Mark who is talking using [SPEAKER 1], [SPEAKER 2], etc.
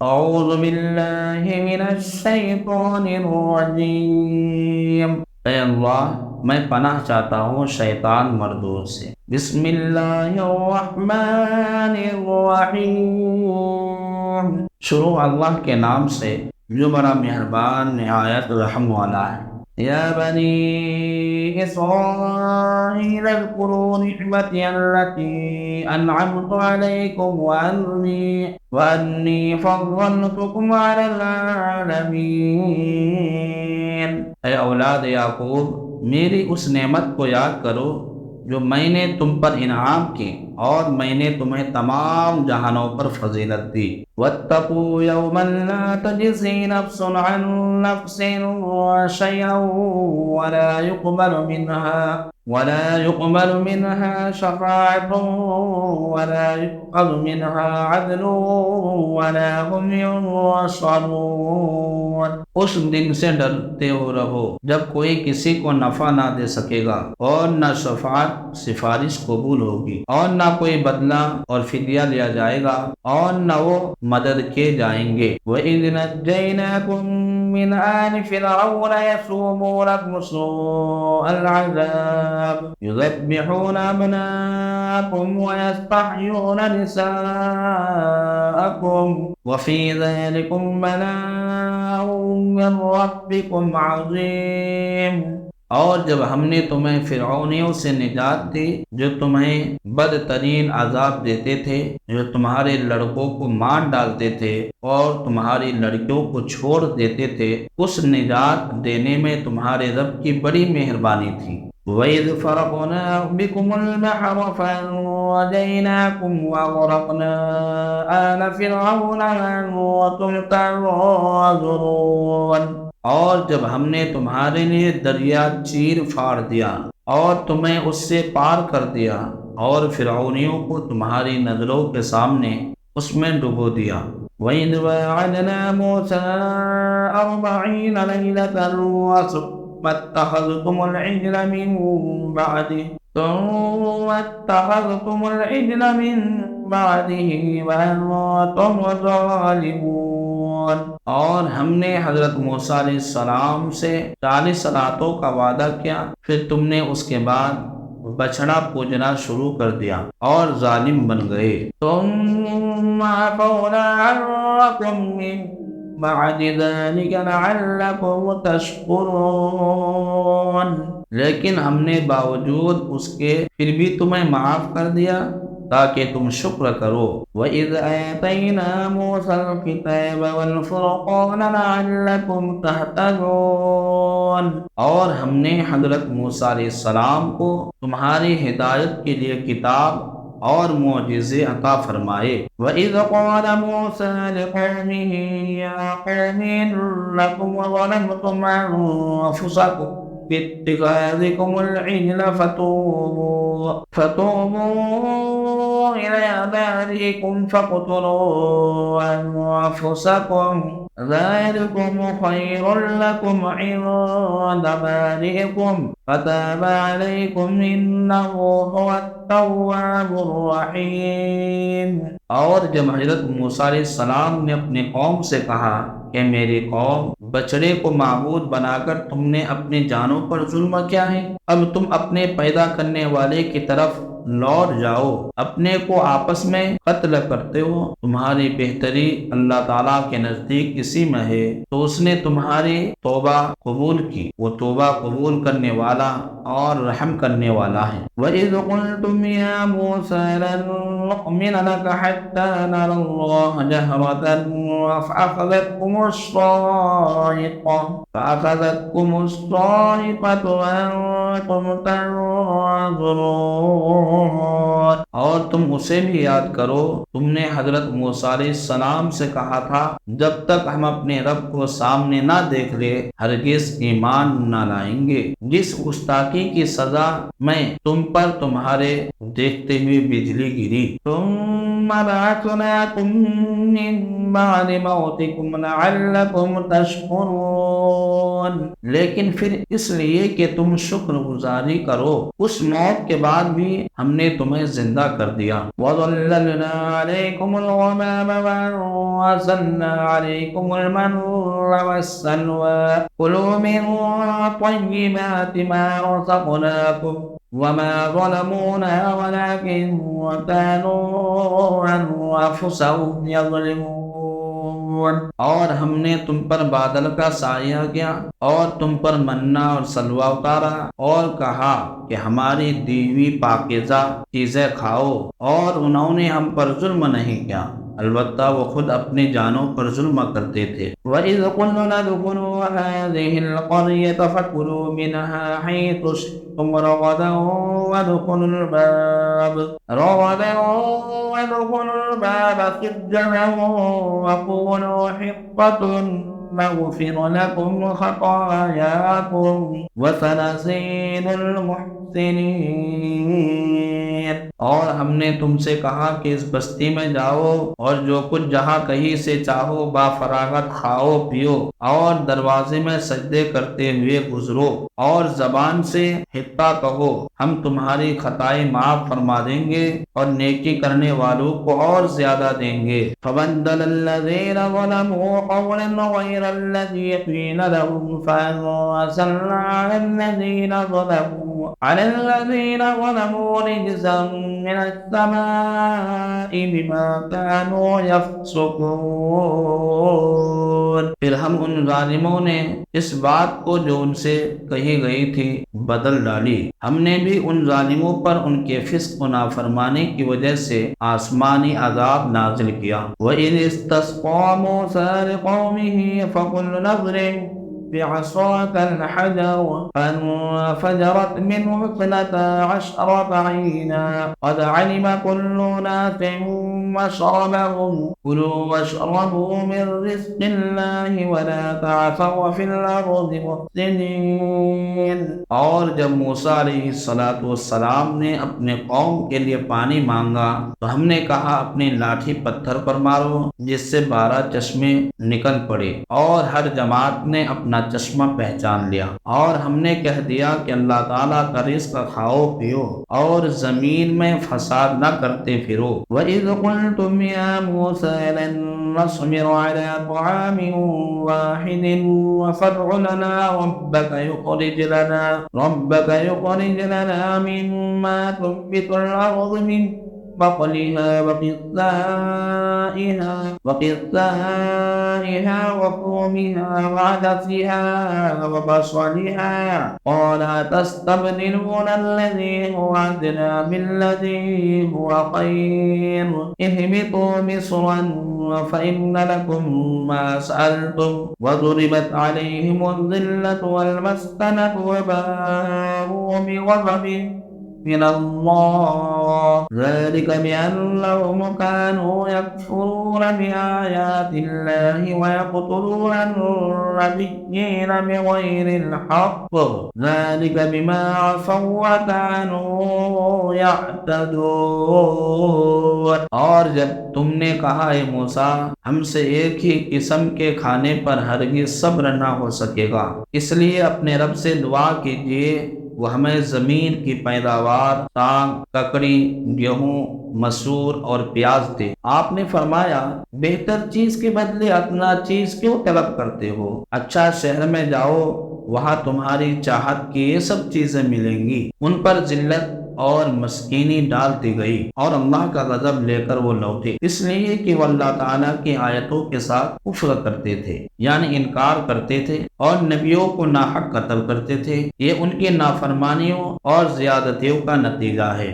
[SPEAKER 1] أعوذ بالله من الشیطان الرجیم۔ اے اللہ، میں پناہ چاہتا ہوں شیطان مردود سے۔ بسم اللہ الرحمن الرحیم۔ شروع اللہ کے نام سے جو بڑا مہربان نہایت رحم والا ہے۔ یا بنی اسرائیل اذکروا نعمتی التي انعمت علیکم وأني فضلتكم على العالمين۔ اے اولاد یعقوب، میری اس نعمت کو یاد کرو جو میں نے تم پر انعام کی، اور میں نے تمہیں تمام جہانوں پر فضیلت دی۔ واتقوا یوما لا تجزی نفس عن نفس شیئا ولا يقبل منها شفاعة ولا يؤخذ منها عدل ولا هم ينصرون۔ اس دن سے ڈرتے ہو رہو جب کوئی کسی کو نفع نہ دے سکے گا، اور نہ شفاعت سفارش قبول ہوگی، اور نہ کوئی بدلہ اور فدیہ لیا جائے گا، اور نہ وہ مدد کیے جائیں گے۔ وَإِذْ نَجَّيْنَاكُمْ مِنْ آلِ فِرْعَوْنَ يَسُومُونَكُمْ سُوءَ الْعَذَابِ يُذَبِّحُونَ أَبْنَاءَكُمْ وَيَسْتَحْيُونَ نِسَاءَكُمْ وَفِي ذَلِكُمْ بَلَاءٌ مِّن رَّبِّكُمْ عَظِيمٌ۔ اور جب ہم نے تمہیں فرعونیوں سے نجات دی جو تمہیں بدترین عذاب دیتے تھے، جو تمہارے لڑکوں کو مار ڈالتے تھے اور تمہاری لڑکیوں کو چھوڑ دیتے تھے، اس نجات دینے میں تمہارے رب کی بڑی مہربانی تھی۔ وَإِذْ فَرَقْنَا بِكُمُ الْبَحْرَ فَأَنجَيْنَاكُمْ وَأَغْرَقْنَا آلَ فِرْعَوْنَ وَأَنتُمْ تَنظُرُونَ۔ اور جب ہم نے تمہارے لیے دریا چیر پھاڑ دیا اور تمہیں اس سے پار کر دیا، اور فرعونیوں کو تمہاری نظروں کے سامنے اس میں ڈبو دیا۔ وَإِذْ وَاعَدْنَا مُوسَىٰ 40 لَيْلَةً ثُمَّ اتَّخَذْتُمُ الْعِجْلَ مِن بَعْدِهِ وَأَنتُمْ ظَالِمُونَ۔ اور ہم نے حضرت موسیٰ علیہ السلام سے 40 راتوں کا وعدہ کیا، پھر تم نے اس کے بعد بچڑا پوجنا شروع کر دیا اور ظالم بن گئے۔ ثُمَّ عَفَوْنَا عَنكُم مِّن بَعْدِ ذَلِكَ لَعَلَّكُمْ تَشْكُرُونَ۔ لیکن ہم نے باوجود اس کے پھر بھی تمہیں معاف کر دیا تاکہ تم شکر کرو۔ وَإِذْ آتَيْنَا مُوسَى الْكِتَابَ وَالْفُرْقَانَ لَعَلَّكُمْ تَهْتَدُونَ۔ اور ہم نے حضرت موسیٰ علیہ السلام کو تمہاری ہدایت کے لیے کتاب اور معجزے عطا فرمائے۔ وَإِذْ قَالَ مُوسَىٰ لِقَوْمِهِ يَا قَوْمِ إِنَّكُمْ ظَلَمْتُمْ أَنفُسَكُمْ بِاتِّخَاذِكُمُ الْعِجْلَ فَتُوبُوا إِلَىٰ بَارِئِكُمْ فَاقْتُلُوا أَنفُسَكُمْ ذَٰلِكُمْ خَيْرٌ لَكُمْ عِندَ بَارِئِكُمْ فَتَابَ عَلَيْكُمْ إِنَّهُ هُوَ التَّوَّابُ الرَّحِيمُ۔ اور جب حضرت موسیٰ علیہ السلام نے اپنی قوم سے کہا کہ میری قوم، بچڑے کو معبود بنا کر تم نے اپنی جانوں پر ظلم کیا ہے، اب تم اپنے پیدا کرنے والے کی طرف لوٹ جاؤ، اپنے کو آپس میں قتل کرتے ہو، تمہاری بہتری اللہ تعالیٰ کے نزدیک اسی میں ہے، تو اس نے تمہاری توبہ قبول کی، وہ توبہ قبول کرنے والا اور رحم کرنے والا ہے۔ وَإِذْ قُلْتُمْ يَا مُوسَىٰ لَن نُّؤْمِنَ لَكَ حَتَّىٰ نَرَى اللَّهَ جَهْرَةً فَأَخَذَتْكُمُ الصَّاعِقَةُ وَأَنتُمْ تَنظُرُونَ۔ اور تم اسے بھی یاد کرو، تم نے حضرت موسیٰ علیہ السلام سے کہا تھا جب تک ہم اپنے رب کو سامنے نہ دیکھ لے ہرگز ایمان نہ لائیں گے۔ جس گستاخی کی سزا میں تم پر تمہارے دیکھتے ہوئے بجلی گری۔ ثُمَّ بَعَثْنَاكُم مِّن بَعْدِ مَوْتِكُمْ لَعَلَّكُمْ تَشْكُرُونَ۔ لیکن پھر اس لیے کہ تم شکر گزاری کرو، اس موت کے بعد بھی ہم نے تمہیں زندہ کر دیا. وَظَلَّلْنَا عَلَيْكُمُ الْغَمَامَ وَأَنزَلْنَا عَلَيْكُمُ الْمَنَّ وَالسَّلْوَىٰ كُلُوا مِن طَيِّبَاتِ مَا رَزَقْنَاكُمْ وَمَا ظَلَمُونَا وَلَٰكِن كَانُوا أَنفُسَهُمْ يَظْلِمُونَ. اور ہم نے تم پر بادل کا سایہ کیا اور تم پر منا اور سلوہ اتارا اور کہا کہ ہماری دی ہوئی پاکیزہ چیزیں کھاؤ، اور انہوں نے ہم پر ظلم نہیں کیا، البتہ وہ خود اپنی جانوں پر ظلم کرتے تھے. وَإِذْ قُلْنَا ادْخُلُوا هَٰذِهِ الْقَرْيَةَ فَكُلُوا مِنْهَا حَيْثُ شِئْتُمْ رَغَدًا وَادْخُلُوا الْبَابَ سُجَّدًا وَقُولُوا حِطَّةٌ نَغْفِرْ لَكُمْ خَطَايَاكُمْ وَسَنَزِيدُ الْمُحْسِنِينَ. اور ہم نے تم سے کہا کہ اس بستی میں جاؤ اور جو کچھ جہاں کہیں سے چاہو با فراغت کھاؤ پیو، اور دروازے میں سجدے کرتے ہوئے گزرو، اور زبان سے حطہ کہو، ہم تمہاری خطائیں معاف فرما دیں گے اور نیکی کرنے والوں کو اور زیادہ دیں گے. فَبَدَّلَ الَّذِينَ ظَلَمُوا قَوْلًا غَيْرَ الَّذِي قِيلَ لَهُمْ فَأَنزَلْنَا عَلَى الَّذِينَ ظَلَمُوا رِجْزًا مِّنَ السَّمَاءِ بِمَا كَانُوا يَفْسُقُونَ. پھر ہم ان ظالموں نے اس بات کو جو ان سے کہی گئی تھی بدل ڈالی. ہم نے بھی ان ظالموں پر ان کے فسق و نافرمانی کی وجہ سے آسمانی عذاب نازل کیا. وَإِذِ اسْتَسْقَىٰ مُوسَىٰ لِقَوْمِهِ فَقُلْنَا اضْرِب بِّعَصَاكَ الْحَجَرَ فَانفَجَرَتْ مِنْهُ اثْنَتَا عَشْرَةَ عَيْنًا قَدْ عَلِمَ كُلُّ أُنَاسٍ مَّشْرَبَهُمْ كُلُوا وَاشْرَبُوا مِن رِّزْقِ اللَّهِ وَلَا تَعْثَوْا فِي الْأَرْضِ مُفْسِدِينَ. اور جب موسیٰ علیہ السلام نے اپنے قوم کے لیے پانی مانگا تو ہم نے کہا اپنی لاٹھی پتھر پر مارو جس سے 12 چشمے نکل پڑے، اور ہر جماعت نے اپنا چشمہ پہچان لیا. اور ہم نے کہہ دیا کہ اللہ تعالیٰ کا رزق کھاؤ پیو اور زمین میں فساد نہ کرتے پھرو. وَإِذْ قُلْتُمْ يَا مُوسَىٰ لَن نَّصْبِرَ عَلَىٰ طَعَامٍ وَاحِدٍ فَادْعُ لَنَا رَبَّكَ يُخْرِجْ لَنَا مِمَّا تُنبِتُ الْأَرْضُ مِن بَقْلِهَا وَقِثَّائِهَا وَفُومِهَا وَعَدَسِهَا وَبَصَلِهَا قَالَ أَتَسْتَبْدِلُونَ الَّذِي هُوَ أَدْنَىٰ بِالَّذِي هُوَ خَيْرٌ اهْبِطُوا مِصْرًا فَإِنَّ لَكُم مَّا سَأَلْتُمْ وَضُرِبَتْ عَلَيْهِمُ الذِّلَّةُ وَالْمَسْكَنَةُ وَبَاءُوا بِغَضَبٍ من الله ذلك بأنهم كانوا يكفرون بآيات الله ويقتلون النبيين بغير الحق ذلك بما عصوا وكانوا يعتدون. اور جب تم نے کہا اے موسیٰ ہم سے ایک ہی قسم کے کھانے پر ہرگز صبر نہ ہو سکے گا، اس لیے اپنے رب سے دعا کیجیے وہ ہمیں زمین کی پیداوار تانگ، ککڑی، گیہوں، مسور اور پیاز دے. آپ نے فرمایا بہتر چیز کے بدلے ادنا چیز کیوں طلب کرتے ہو؟ اچھا شہر میں جاؤ، وہاں تمہاری چاہت کی یہ سب چیزیں ملیں گی. ان پر ذلت اور مسکینی ڈال دی گئی اور اللہ کا غضب لے کر وہ لوٹے، اس لیے کہ وہ اللہ تعالیٰ کی آیتوں کے ساتھ کفر کرتے تھے، یعنی انکار کرتے تھے اور نبیوں کو ناحق قتل کرتے تھے. یہ ان کی نافرمانیوں اور زیادتیوں کا نتیجہ ہے.